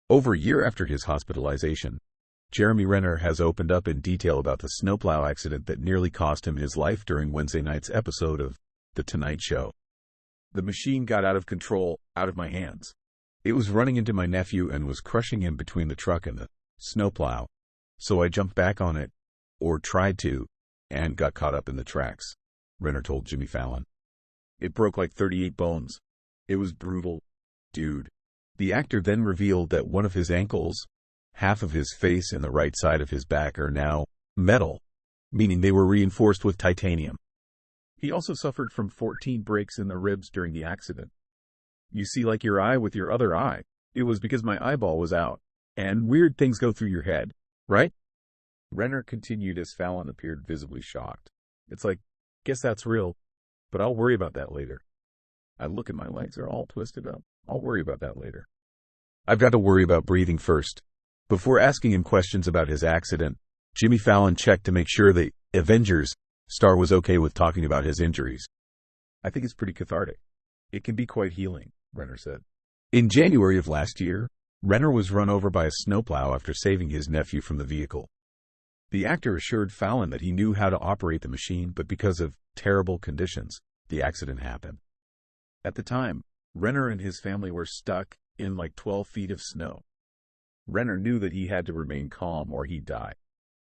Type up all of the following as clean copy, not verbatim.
Over a year after his hospitalization, Jeremy Renner has opened up in detail about the snowplow accident that nearly cost him his life during Wednesday night's episode of The Tonight Show. The machine got out of control, out of my hands. It was running into my nephew and was crushing him between the truck and the snowplow. So I jumped back on it, or tried to, and got caught up in the tracks, Renner told Jimmy Fallon. It broke like 38 bones. It was brutal, dude. The actor then revealed that one of his ankles, half of his face and the right side of his back are now metal, meaning they were reinforced with titanium. He also suffered from 14 breaks in the ribs during the accident. You see like your eye with your other eye. It was because my eyeball was out. And weird things go through your head, right? Renner continued as Fallon appeared visibly shocked. It's like, guess that's real, but I'll worry about that later. I look at my legs, they're all twisted up. I'll worry about that later. I've got to worry about breathing first. Before asking him questions about his accident, Jimmy Fallon checked to make sure the Avengers star was okay with talking about his injuries. I think it's pretty cathartic. It can be quite healing, Renner said. In January of last year, Renner was run over by a snowplow after saving his nephew from the vehicle. The actor assured Fallon that he knew how to operate the machine, but because of terrible conditions, the accident happened. At the time, Renner and his family were stuck in like 12 feet of snow. Renner knew that he had to remain calm or he'd die.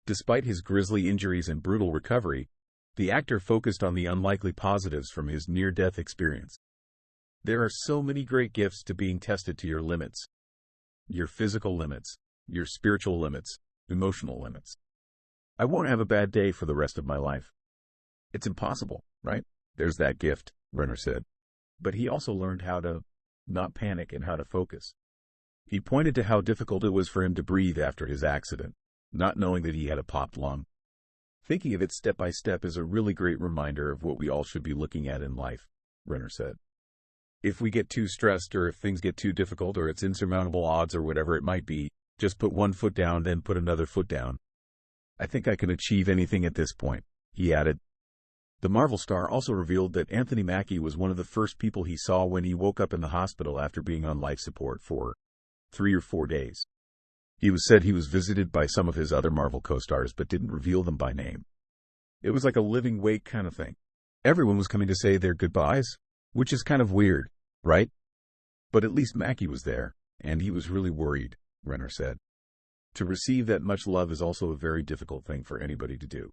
Despite his grisly injuries and brutal recovery, the actor focused on the unlikely positives from his near-death experience. There are so many great gifts to being tested to your limits. Your physical limits, your spiritual limits, emotional limits. I won't have a bad day for the rest of my life. It's impossible, right? There's that gift, Renner said. But he also learned how to not panic and how to focus. He pointed to how difficult it was for him to breathe after his accident, not knowing that he had a popped lung. Thinking of it step by step is a really great reminder of what we all should be looking at in life, Renner said. If we get too stressed or if things get too difficult or it's insurmountable odds or whatever it might be, just put one foot down, then put another foot down. I think I can achieve anything at this point, he added. The Marvel star also revealed that Anthony Mackie was one of the first people he saw when he woke up in the hospital after being on life support for 3 or 4 days. He said he was visited by some of his other Marvel co-stars but didn't reveal them by name. It was like a living wake kind of thing. Everyone was coming to say their goodbyes, which is kind of weird, right? But at least Mackie was there, and he was really worried, Renner said. To receive that much love is also a very difficult thing for anybody to do.